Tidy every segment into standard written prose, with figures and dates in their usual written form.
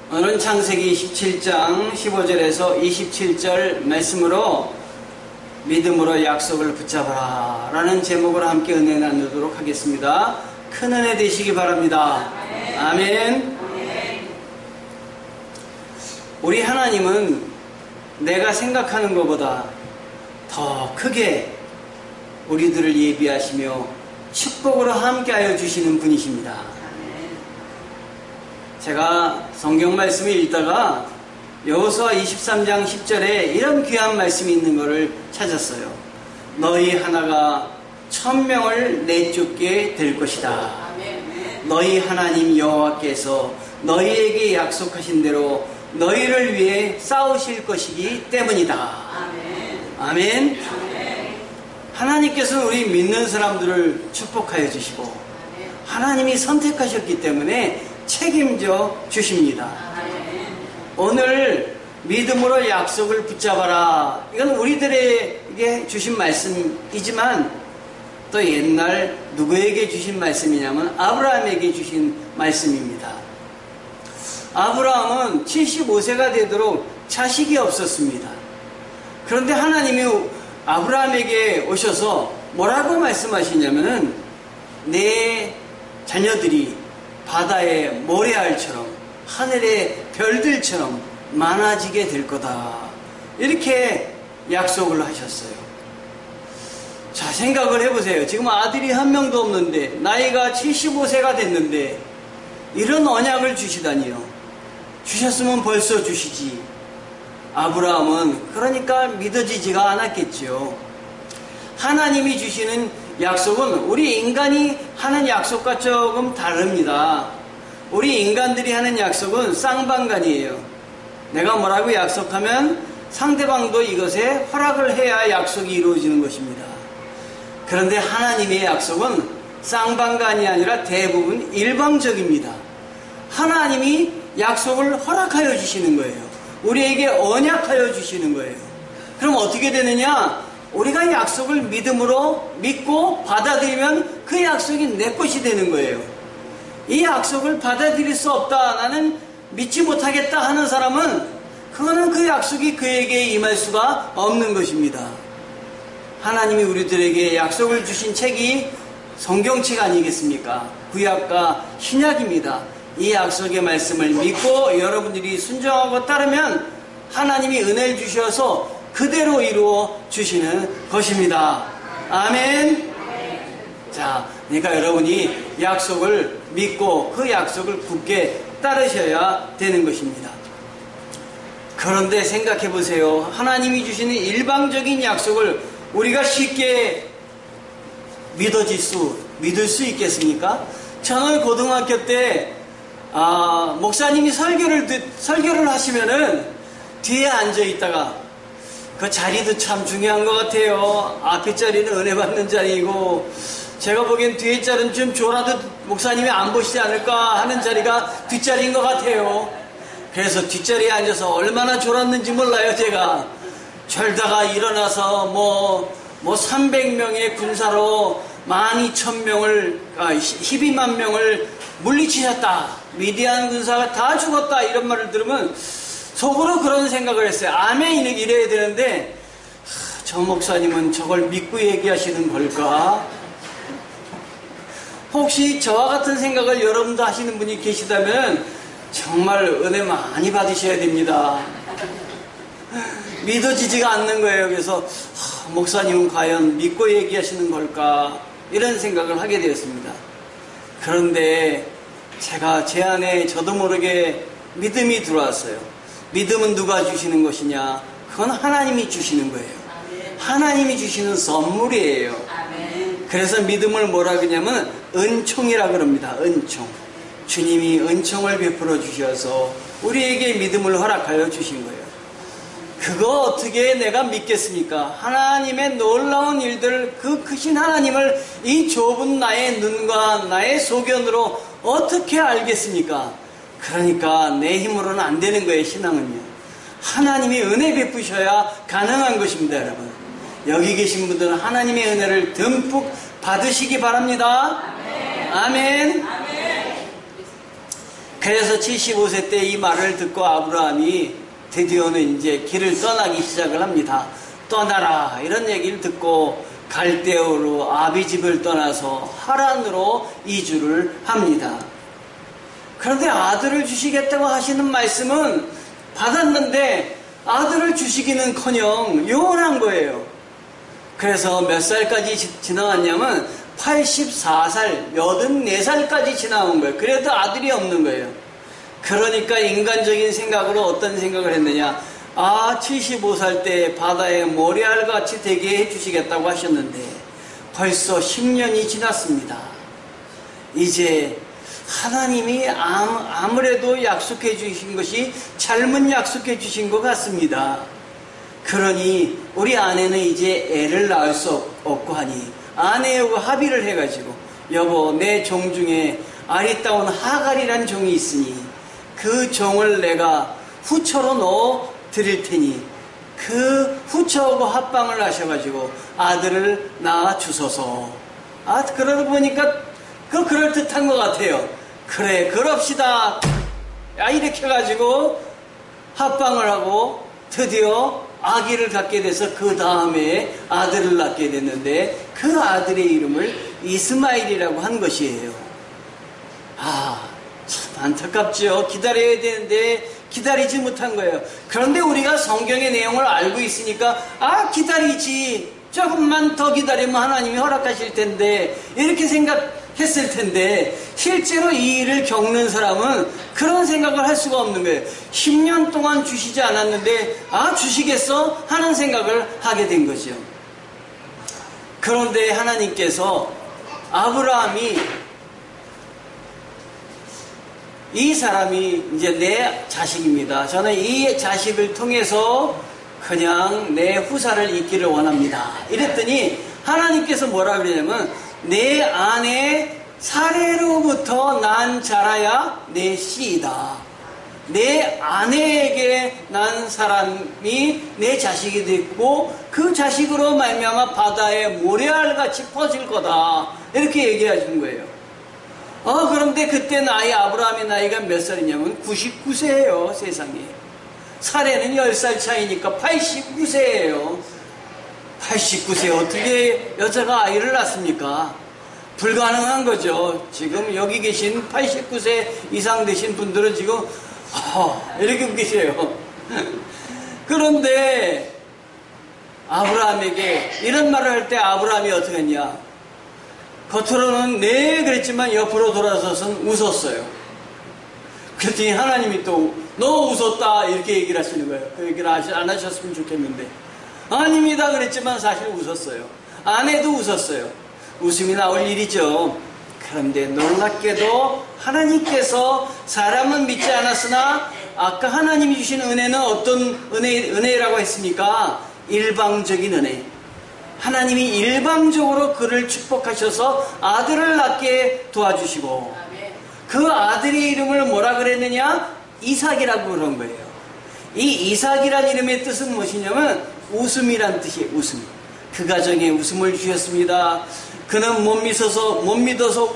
오늘은 창세기 17장 15절에서 27절 말씀으로 믿음으로 약속을 붙잡아라 라는 제목으로 함께 은혜 나누도록 하겠습니다. 큰 은혜 되시기 바랍니다. 아멘. 우리 하나님은 내가 생각하는 것보다 더 크게 우리들을 예비하시며 축복으로 함께하여 주시는 분이십니다. 제가 성경 말씀을 읽다가 여호수아 23장 10절에 이런 귀한 말씀이 있는 것을 찾았어요. 너희 하나가 1000명을 내쫓게 될 것이다. 너희 하나님 여호와께서 너희에게 약속하신 대로 너희를 위해 싸우실 것이기 때문이다. 아멘. 하나님께서는 우리 믿는 사람들을 축복하여 주시고 하나님이 선택하셨기 때문에 책임져 주십니다. 오늘 믿음으로 약속을 붙잡아라. 이건 우리들에게 주신 말씀이지만 또 옛날 누구에게 주신 말씀이냐면 아브라함에게 주신 말씀입니다. 아브라함은 75세가 되도록 자식이 없었습니다. 그런데 하나님이 아브라함에게 오셔서 뭐라고 말씀하시냐면은 내 자녀들이 바다의 모래알처럼 하늘의 별들처럼 많아지게 될 거다. 이렇게 약속을 하셨어요. 자, 생각을 해보세요. 지금 아들이 한 명도 없는데 나이가 75세가 됐는데 이런 언약을 주시다니요. 주셨으면 벌써 주시지. 아브라함은 그러니까 믿어지지가 않았겠죠. 하나님이 주시는 약속은 우리 인간이 하는 약속과 조금 다릅니다. 우리 인간들이 하는 약속은 쌍방간이에요. 내가 뭐라고 약속하면 상대방도 이것에 허락을 해야 약속이 이루어지는 것입니다. 그런데 하나님의 약속은 쌍방간이 아니라 대부분 일방적입니다. 하나님이 약속을 허락하여 주시는 거예요. 우리에게 언약하여 주시는 거예요. 그럼 어떻게 되느냐? 우리가 약속을 믿음으로 믿고 받아들이면 그 약속이 내 것이 되는 거예요. 이 약속을 받아들일 수 없다, 나는 믿지 못하겠다 하는 사람은 그거는 그 약속이 그에게 임할 수가 없는 것입니다. 하나님이 우리들에게 약속을 주신 책이 성경책 아니겠습니까? 구약과 신약입니다. 이 약속의 말씀을 믿고 여러분들이 순종하고 따르면 하나님이 은혜를 주셔서 그대로 이루어 주시는 것입니다. 아멘. 자, 그러니까 여러분이 약속을 믿고 그 약속을 굳게 따르셔야 되는 것입니다. 그런데 생각해 보세요. 하나님이 주시는 일방적인 약속을 우리가 쉽게 믿을 수 있겠습니까? 저는 고등학교 때 목사님이 설교를 하시면은 뒤에 앉아 있다가 그 자리도 참 중요한 것 같아요. 앞에 자리는 은혜 받는 자리이고 제가 보기엔 뒤에 자리는 좀 졸아도 목사님이 안 보시지 않을까 하는 자리가 뒷자리인 것 같아요. 그래서 뒷자리에 앉아서 얼마나 졸았는지 몰라요. 제가 졸다가 일어나서 뭐 300명의 군사로 12,000명을 12만 명을 물리치셨다. 미디안 군사가 다 죽었다. 이런 말을 들으면 속으로 그런 생각을 했어요. 아멘 이래야 되는데 저 목사님은 저걸 믿고 얘기하시는 걸까? 혹시 저와 같은 생각을 여러분도 하시는 분이 계시다면 정말 은혜 많이 받으셔야 됩니다. 믿어지지가 않는 거예요. 그래서 목사님은 과연 믿고 얘기하시는 걸까? 이런 생각을 하게 되었습니다. 그런데 제가 제 안에 저도 모르게 믿음이 들어왔어요. 믿음은 누가 주시는 것이냐? 그건 하나님이 주시는 거예요. 하나님이 주시는 선물이에요. 그래서 믿음을 뭐라 그러냐면 은총이라 그럽니다. 은총. 주님이 은총을 베풀어 주셔서 우리에게 믿음을 허락하여 주신 거예요. 그거 어떻게 내가 믿겠습니까? 하나님의 놀라운 일들, 그 크신 하나님을 이 좁은 나의 눈과 나의 소견으로 어떻게 알겠습니까? 그러니까 내 힘으로는 안 되는 거예요. 신앙은요. 하나님이 은혜 베푸셔야 가능한 것입니다. 여러분, 여기 계신 분들은 하나님의 은혜를 듬뿍 받으시기 바랍니다. 아멘. 아멘. 그래서 75세 때 이 말을 듣고 아브라함이 드디어는 이제 길을 떠나기 시작을 합니다. 떠나라 이런 얘기를 듣고 갈대오로 아비집을 떠나서 하란으로 이주를 합니다. 그런데 아들을 주시겠다고 하시는 말씀은 받았는데 아들을 주시기는커녕 요원한 거예요. 그래서 몇 살까지 지나왔냐면 84살, 84살까지 지나온 거예요. 그래도 아들이 없는 거예요. 그러니까 인간적인 생각으로 어떤 생각을 했느냐. 75살 때 바다에 모래알같이 되게 해주시겠다고 하셨는데 벌써 10년이 지났습니다. 이제 하나님이 아무래도 약속해 주신 것이 잘못 약속해 주신 것 같습니다. 그러니 우리 아내는 이제 애를 낳을 수 없고 하니 아내하고 합의를 해가지고 여보 내 종 중에 아리따운 하갈이란 종이 있으니 그 종을 내가 후처로 넣어 드릴 테니 그 후처하고 합방을 하셔가지고 아들을 낳아 주소서. 그러다 보니까 그럴듯한 것 같아요. 그래 그럽시다. 이렇게 해가지고 합방을 하고 드디어 아기를 갖게 돼서 그 다음에 아들을 낳게 됐는데 그 아들의 이름을 이스마일이라고 한 것이에요. 참 안타깝죠. 기다려야 되는데 기다리지 못한 거예요. 그런데 우리가 성경의 내용을 알고 있으니까 기다리지, 조금만 더 기다리면 하나님이 허락하실 텐데 이렇게 생각했을 텐데 실제로 이 일을 겪는 사람은 그런 생각을 할 수가 없는 거예요. 10년 동안 주시지 않았는데 주시겠어? 하는 생각을 하게 된 거죠. 그런데 하나님께서 아브라함이 이 사람이 이제 내 자식입니다. 저는 이 자식을 통해서 그냥 내 후사를 잇기를 원합니다. 이랬더니 하나님께서 뭐라 그러냐면 내 아내 사레로부터 난 자라야 내 씨이다. 내 아내에게 난 사람이 내 자식이 됐고 그 자식으로 말미암아 바다에 모래알같이 퍼질 거다. 이렇게 얘기하신 거예요. 그런데 그때 아브라함의 나이가 몇 살이냐면 99세예요, 세상에. 사례는 10살 차이니까 89세예요. 89세 어떻게 여자가 아이를 낳습니까? 불가능한 거죠. 지금 여기 계신 89세 이상 되신 분들은 지금 이렇게 계세요. 그런데 아브라함에게 이런 말을 할 때 아브라함이 어떻게 했냐? 겉으로는 네 그랬지만 옆으로 돌아서서는 웃었어요. 그랬더니 하나님이 또 너 웃었다 이렇게 얘기를 하시는 거예요. 그 얘기를 안 하셨으면 좋겠는데 아닙니다 그랬지만 사실 웃었어요. 아내도 웃었어요. 웃음이 나올 일이죠. 그런데 놀랍게도 하나님께서 사람은 믿지 않았으나 아까 하나님이 주신 은혜는 어떤 은혜라고 했습니까? 일방적인 은혜. 하나님이 일방적으로 그를 축복하셔서 아들을 낳게 도와주시고 그 아들의 이름을 뭐라 그랬느냐? 이삭이라고 그런 거예요. 이 이삭이란 이름의 뜻은 무엇이냐면 웃음이란 뜻이에요. 웃음. 그 가정에 웃음을 주셨습니다. 그는 못 믿어서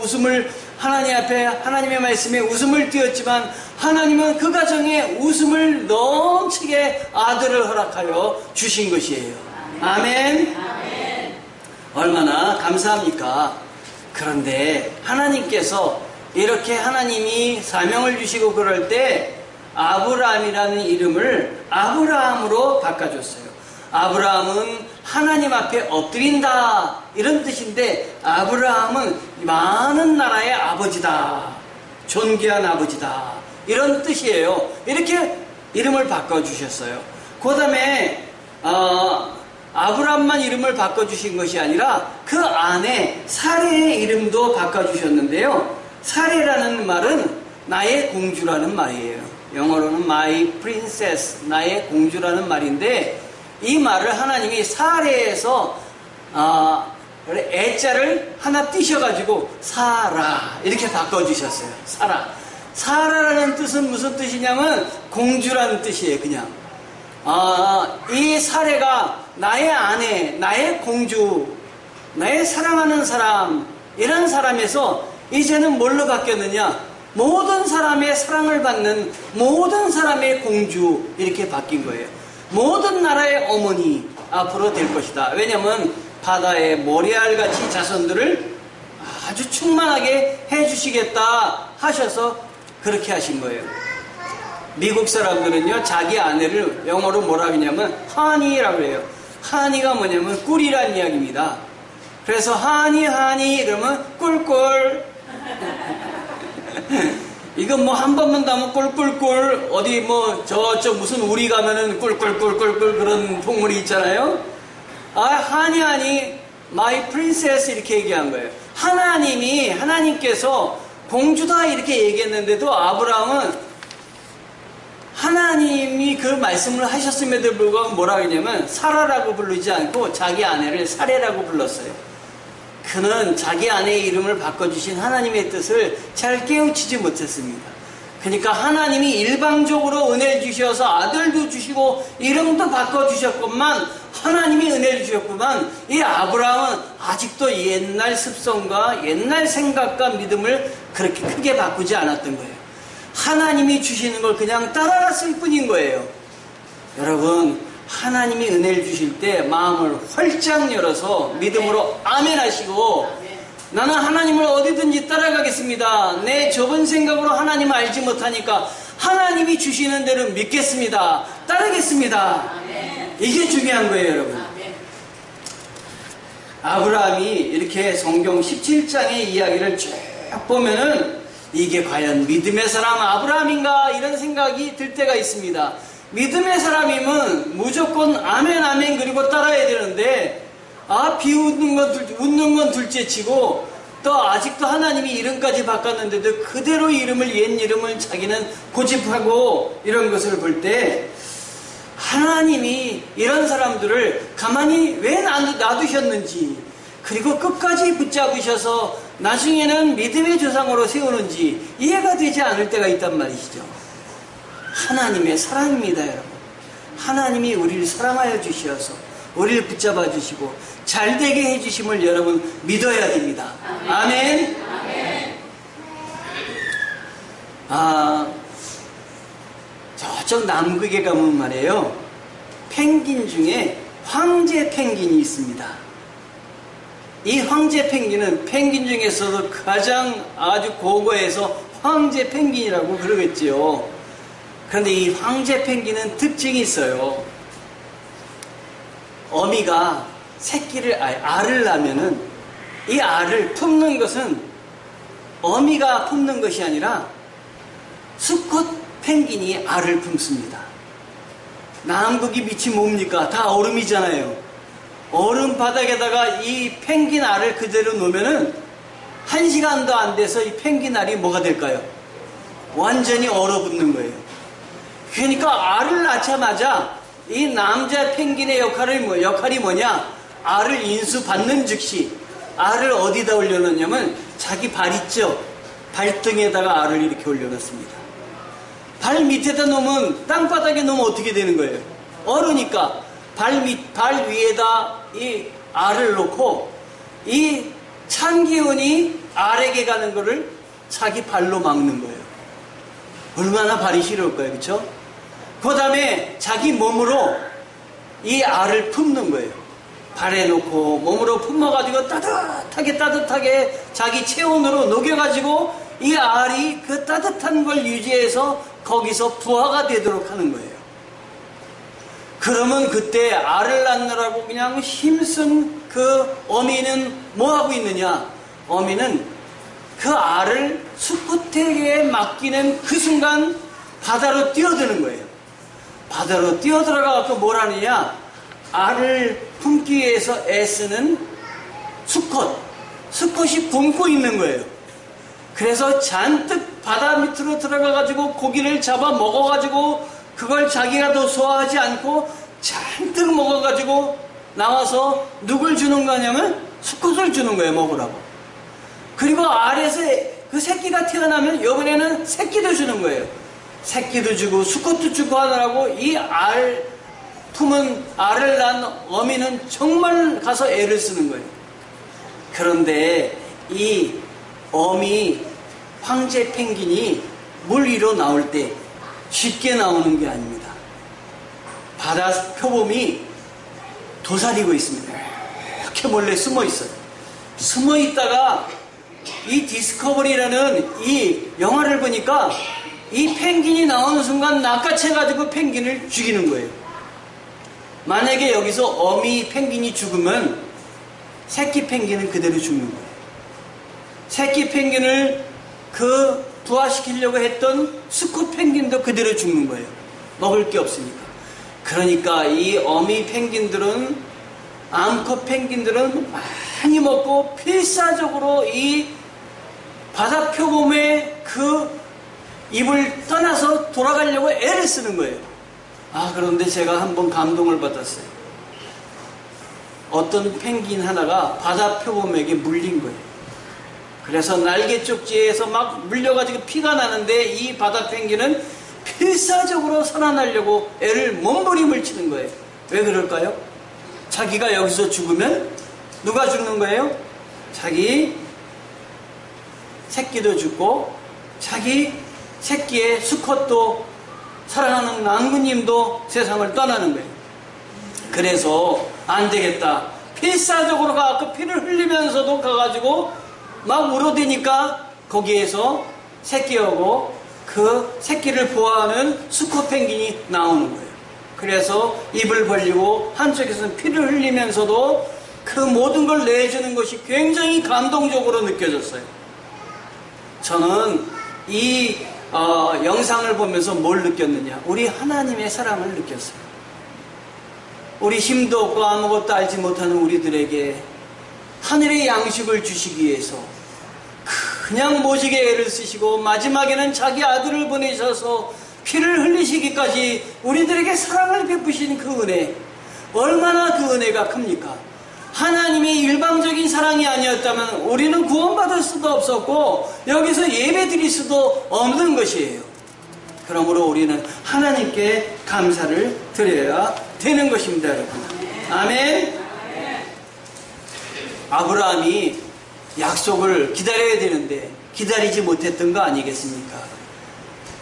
웃음을 하나님 앞에 하나님의 말씀에 웃음을 띄었지만 하나님은 그 가정에 웃음을 넘치게 아들을 허락하여 주신 것이에요. 아멘. 얼마나 감사합니까? 그런데 하나님께서 이렇게 하나님이 사명을 주시고 그럴 때 아브라함이라는 이름을 아브라함으로 바꿔줬어요. 아브라함은 하나님 앞에 엎드린다 이런 뜻인데 아브라함은 많은 나라의 아버지다, 존귀한 아버지다 이런 뜻이에요. 이렇게 이름을 바꿔주셨어요. 그 다음에 아브라함만 이름을 바꿔주신 것이 아니라 그 안에 사레의 이름도 바꿔주셨는데요. 사레라는 말은 나의 공주라는 말이에요. 영어로는 my princess, 나의 공주라는 말인데 이 말을 하나님이 사레에서 애자를 하나 띄셔가지고 사라 이렇게 바꿔주셨어요. 사라라는 뜻은 무슨 뜻이냐면 공주라는 뜻이에요. 그냥 이 사레가 나의 아내, 나의 공주, 나의 사랑하는 사람 이런 사람에서 이제는 뭘로 바뀌었느냐? 모든 사람의 사랑을 받는 모든 사람의 공주 이렇게 바뀐 거예요. 모든 나라의 어머니 앞으로 될 것이다. 왜냐하면 바다의 모래알같이 자손들을 아주 충만하게 해주시겠다 하셔서 그렇게 하신 거예요. 미국 사람들은요, 자기 아내를 영어로 뭐라 하냐면 하니라고 해요. 하니가 뭐냐면 꿀이란 이야기입니다. 그래서 하니 이러면 꿀꿀. 이건 뭐 한 번만 담으면 꿀꿀꿀, 어디 뭐 저쪽 무슨 우리 가면은 꿀꿀꿀꿀꿀 그런 동물이 있잖아요. 하니 my princess 이렇게 얘기한 거예요. 하나님께서 공주다 이렇게 얘기했는데도 아브라함은 하나님이 그 말씀을 하셨음에도 불구하고 뭐라 하냐면 사라라고 부르지 않고 자기 아내를 사레라고 불렀어요. 그는 자기 아내의 이름을 바꿔주신 하나님의 뜻을 잘 깨우치지 못했습니다. 그러니까 하나님이 일방적으로 은혜를 주셔서 아들도 주시고 이름도 바꿔주셨건만, 하나님이 은혜를 주셨구만, 이 아브라함은 아직도 옛날 습성과 옛날 생각과 믿음을 그렇게 크게 바꾸지 않았던 거예요. 하나님이 주시는 걸 그냥 따라갔을 뿐인 거예요. 여러분, 하나님이 은혜를 주실 때 마음을 활짝 열어서 믿음으로 아멘 하시고, 나는 하나님을 어디든지 따라가겠습니다. 내 좁은 생각으로 하나님을 알지 못하니까 하나님이 주시는 대로 믿겠습니다. 따르겠습니다. 이게 중요한 거예요, 여러분. 아브라함이 이렇게 성경 17장의 이야기를 쭉 보면은 이게 과연 믿음의 사람 아브라함인가 이런 생각이 들 때가 있습니다. 믿음의 사람이면 무조건 아멘 그리고 따라야 되는데, 웃는 건 둘째치고 또 아직도 하나님이 이름까지 바꿨는데도 그대로 옛 이름을 자기는 고집하고 이런 것을 볼 때, 하나님이 이런 사람들을 가만히 왜 놔두셨는지, 그리고 끝까지 붙잡으셔서 나중에는 믿음의 조상으로 세우는지 이해가 되지 않을 때가 있단 말이시죠. 하나님의 사랑입니다, 여러분. 하나님이 우리를 사랑하여 주셔서 우리를 붙잡아 주시고 잘 되게 해주심을 여러분 믿어야 됩니다. 아멘. 저쪽 남극에 가면 말이에요, 펭귄 중에 황제 펭귄이 있습니다. 이 황제 펭귄은 펭귄 중에서도 가장 아주 고고해서 황제 펭귄이라고 그러겠지요. 그런데 이 황제 펭귄은 특징이 있어요. 어미가 알을 낳으면은 이 알을 품는 것은 어미가 품는 것이 아니라 수컷 펭귄이 알을 품습니다. 남극이 밑이 뭡니까? 다 얼음이잖아요. 얼음 바닥에다가 이 펭귄 알을 그대로 놓으면은 1시간도 안 돼서 이 펭귄 알이 뭐가 될까요? 완전히 얼어붙는 거예요. 그러니까 알을 낳자마자 이 남자 펭귄의 역할이 뭐냐? 알을 인수받는 즉시 알을 어디다 올려놓냐면 자기 발 있죠? 발등에다가 알을 이렇게 올려놓습니다. 발 밑에다 놓으면, 땅바닥에 놓으면 어떻게 되는 거예요? 얼으니까 발 위에다 이 알을 놓고 이 찬 기운이 알에게 가는 거를 자기 발로 막는 거예요. 얼마나 발이 시려울까요? 그렇죠? 그 다음에 자기 몸으로 이 알을 품는 거예요. 발에 놓고 몸으로 품어가지고 따뜻하게 자기 체온으로 녹여가지고 이 알이 그 따뜻한 걸 유지해서 거기서 부화가 되도록 하는 거예요. 그러면 그때 알을 낳느라고 그냥 힘쓴 그 어미는 뭐 하고 있느냐? 어미는 그 알을 수컷에게 맡기는 그 순간 바다로 뛰어드는 거예요. 바다로 뛰어들어가서 뭘 하느냐? 알을 품기 위해서 애쓰는 수컷이 굶고 있는 거예요. 그래서 잔뜩 바다 밑으로 들어가가지고 고기를 잡아 먹어가지고 그걸 자기가 더 소화하지 않고 잔뜩 먹어가지고 나와서 누굴 주는 거냐면 수컷을 주는 거예요, 먹으라고. 그리고 알에서 그 새끼가 태어나면 이번에는 새끼도 주는 거예요. 새끼도 주고 수컷도 주고 하느라고 이 알을 낳은 어미는 정말 가서 애를 쓰는 거예요. 그런데 이 어미 황제 펭귄이 물 위로 나올 때 쉽게 나오는 게 아닙니다. 바다 표범이 도사리고 있습니다. 이렇게 몰래 숨어 있어요. 숨어 있다가 이 디스커버리라는 이 영화를 보니까 이 펭귄이 나오는 순간 낚아채가지고 펭귄을 죽이는 거예요. 만약에 여기서 어미 펭귄이 죽으면 새끼 펭귄은 그대로 죽는 거예요. 새끼 펭귄을 부화시키려고 했던 수컷 펭귄도 그대로 죽는 거예요. 먹을 게 없으니까. 그러니까 이 어미 펭귄들은, 암컷 펭귄들은 많이 먹고 필사적으로 이 바다 표범의 입을 떠나서 돌아가려고 애를 쓰는 거예요. 그런데 제가 한번 감동을 받았어요. 어떤 펭귄 하나가 바다 표범에게 물린 거예요. 그래서 날개 쪽지에서 막 물려가지고 피가 나는데 이 바다 펭귄은 필사적으로 살아나려고 애를 몸부림을 치는 거예요. 왜 그럴까요? 자기가 여기서 죽으면 누가 죽는 거예요? 자기 새끼도 죽고 자기 새끼의 수컷도 사랑하는 낭구님도 세상을 떠나는 거예요. 그래서 안 되겠다. 필사적으로 가서 피를 흘리면서도 가가지고 막 울어대니까 거기에서 새끼하고 그 새끼를 보호하는 수컷 펭귄이 나오는 거예요. 그래서 입을 벌리고 한쪽에서는 피를 흘리면서도 그 모든 걸 내주는 것이 굉장히 감동적으로 느껴졌어요. 저는 이 영상을 보면서 뭘 느꼈느냐? 우리 하나님의 사랑을 느꼈어요. 우리 힘도 없고 아무것도 알지 못하는 우리들에게 하늘의 양식을 주시기 위해서 그냥 모지게 애를 쓰시고 마지막에는 자기 아들을 보내셔서 피를 흘리시기까지 우리들에게 사랑을 베푸신 그 은혜, 얼마나 그 은혜가 큽니까? 하나님의 일방적인 사랑이 아니었다면 우리는 구원받을 수도 없었고 여기서 예배 드릴 수도 없는 것이에요. 그러므로 우리는 하나님께 감사를 드려야 되는 것입니다, 여러분. 아멘. 아브라함이 약속을 기다려야 되는데 기다리지 못했던 거 아니겠습니까?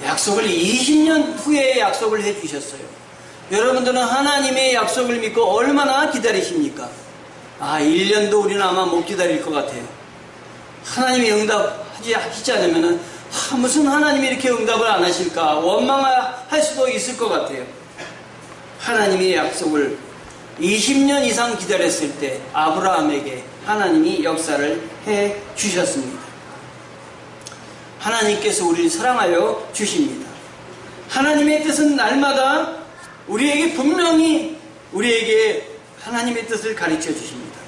약속을 20년 후에 약속을 해주셨어요. 여러분들은 하나님의 약속을 믿고 얼마나 기다리십니까? 1년도 우리는 아마 못 기다릴 것 같아요. 하나님이 응답하지 않으면 무슨 하나님이 이렇게 응답을 안 하실까 원망할 수도 있을 것 같아요. 하나님의 약속을 20년 이상 기다렸을 때 아브라함에게 하나님이 역사를 해 주셨습니다. 하나님께서 우리를 사랑하여 주십니다. 하나님의 뜻은 날마다 우리에게 분명히 우리에게 하나님의 뜻을 가르쳐 주십니다.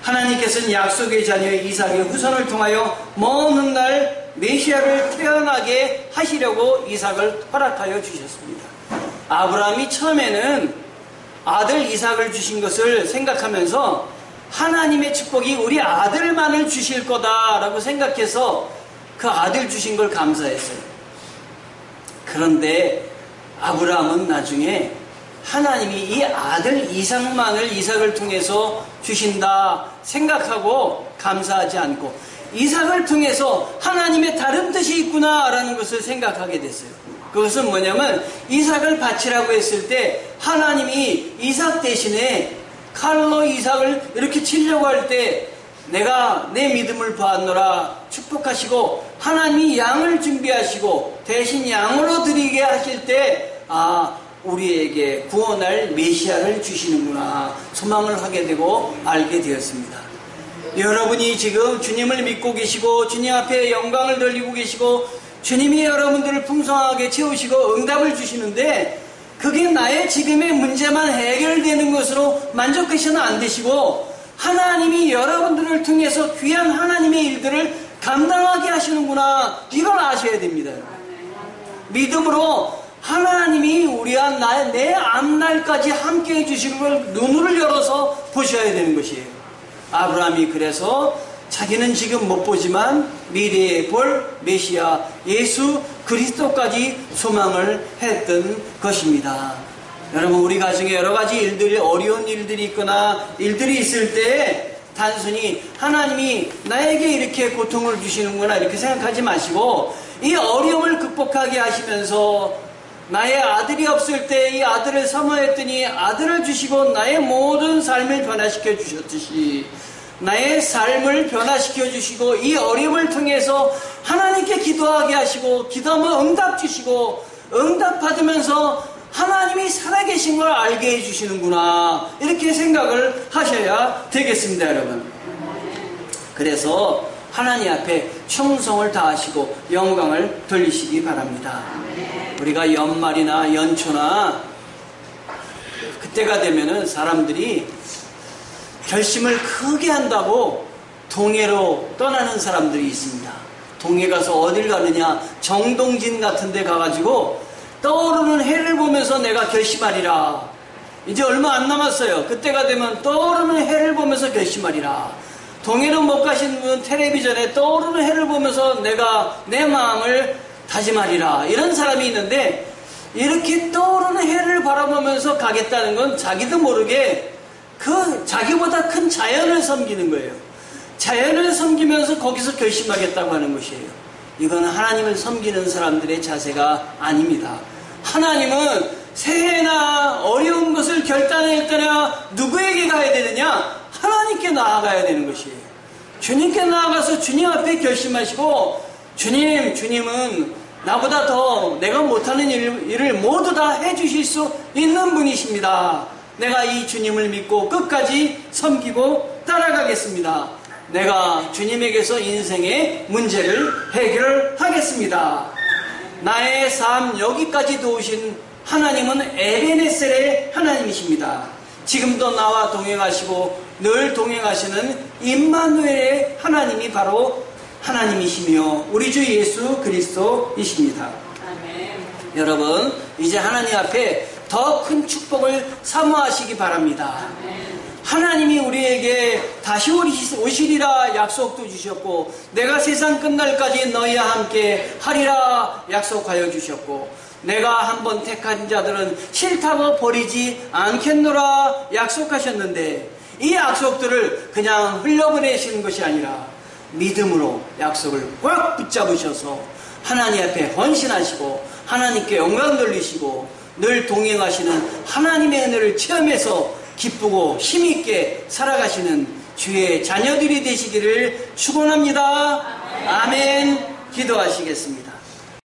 하나님께서는 약속의 자녀 이삭의 후손을 통하여 먼 훗날 메시아를 태어나게 하시려고 이삭을 허락하여 주셨습니다. 아브라함이 처음에는 아들 이삭을 주신 것을 생각하면서 하나님의 축복이 우리 아들만을 주실 거다라고 생각해서 그 아들 주신 걸 감사했어요. 그런데 아브라함은 나중에 하나님이 이 아들 이삭을 통해서 주신다 생각하고 감사하지 않고 이삭을 통해서 하나님의 다른 뜻이 있구나라는 것을 생각하게 됐어요. 그것은 뭐냐면 이삭을 바치라고 했을 때 하나님이 이삭 대신에 칼로 이삭을 이렇게 치려고 할 때 내가 내 믿음을 보았노라 축복하시고 하나님이 양을 준비하시고 대신 양으로 드리게 하실 때 우리에게 구원할 메시아를 주시는구나 소망을 하게 되고 알게 되었습니다. 여러분이 지금 주님을 믿고 계시고 주님 앞에 영광을 돌리고 계시고 주님이 여러분들을 풍성하게 채우시고 응답을 주시는데 그게 나의 지금의 문제만 해결되는 것으로 만족하셔는 안 되시고 하나님이 여러분들을 통해서 귀한 하나님의 일들을 감당하게 하시는구나 이걸 아셔야 됩니다. 믿음으로 하나님이 우리와 내 앞날까지 함께 해주실 걸 눈을 열어서 보셔야 되는 것이에요. 아브라함이 그래서 자기는 지금 못 보지만 미래에 볼 메시아 예수 그리스도까지 소망을 했던 것입니다. 여러분 우리 가정에 여러 가지 일들이 어려운 일들이 있거나 일들이 있을 때 단순히 하나님이 나에게 이렇게 고통을 주시는구나 이렇게 생각하지 마시고 이 어려움을 극복하게 하시면서 나의 아들이 없을 때 이 아들을 사모했더니 아들을 주시고 나의 모든 삶을 변화시켜 주셨듯이 나의 삶을 변화시켜 주시고 이 어려움을 통해서 하나님께 기도하게 하시고 기도하면 응답 주시고 응답 받으면서 하나님이 살아계신 걸 알게 해주시는구나 이렇게 생각을 하셔야 되겠습니다, 여러분. 그래서 하나님 앞에 충성을 다하시고 영광을 돌리시기 바랍니다. 우리가 연말이나 연초나 그때가 되면은 사람들이 결심을 크게 한다고 동해로 떠나는 사람들이 있습니다. 동해 가서 어딜 가느냐, 정동진 같은 데 가가지고 떠오르는 해를 보면서 내가 결심하리라. 이제 얼마 안 남았어요. 그때가 되면 떠오르는 해를 보면서 결심하리라. 동해로 못 가신 분 텔레비전에 떠오르는 해를 보면서 내가 내 마음을 다짐하리라. 이런 사람이 있는데 이렇게 떠오르는 해를 바라보면서 가겠다는 건 자기도 모르게 그 자기보다 큰 자연을 섬기는 거예요. 자연을 섬기면서 거기서 결심하겠다고 하는 것이에요. 이건 하나님을 섬기는 사람들의 자세가 아닙니다. 하나님은 새해나 어려운 것을 결단할 때나 누구에게 가야 되느냐? 하나님께 나아가야 되는 것이에요. 주님께 나아가서 주님 앞에 결심하시고 주님은 나보다 더 내가 못하는 일을 모두 다 해주실 수 있는 분이십니다. 내가 이 주님을 믿고 끝까지 섬기고 따라가겠습니다. 내가 주님에게서 인생의 문제를 해결하겠습니다. 나의 삶 여기까지 도우신 하나님은 에베네셀의 하나님이십니다. 지금도 나와 동행하시고 늘 동행하시는 임마누엘의 하나님이 바로 하나님이시며 우리 주 예수 그리스도이십니다. 아멘. 여러분 이제 하나님 앞에 더 큰 축복을 사모하시기 바랍니다. 아멘. 하나님이 우리에게 다시 오시리라 약속도 주셨고 내가 세상 끝날까지 너희와 함께 하리라 약속하여 주셨고 내가 한번 택한 자들은 싫다고 버리지 않겠노라 약속하셨는데 이 약속들을 그냥 흘려보내시는 것이 아니라 믿음으로 약속을 꽉 붙잡으셔서 하나님 앞에 헌신하시고 하나님께 영광 돌리시고 늘 동행하시는 하나님의 은혜를 체험해서 기쁘고 힘있게 살아가시는 주의 자녀들이 되시기를 축원합니다. 아멘. 기도하시겠습니다.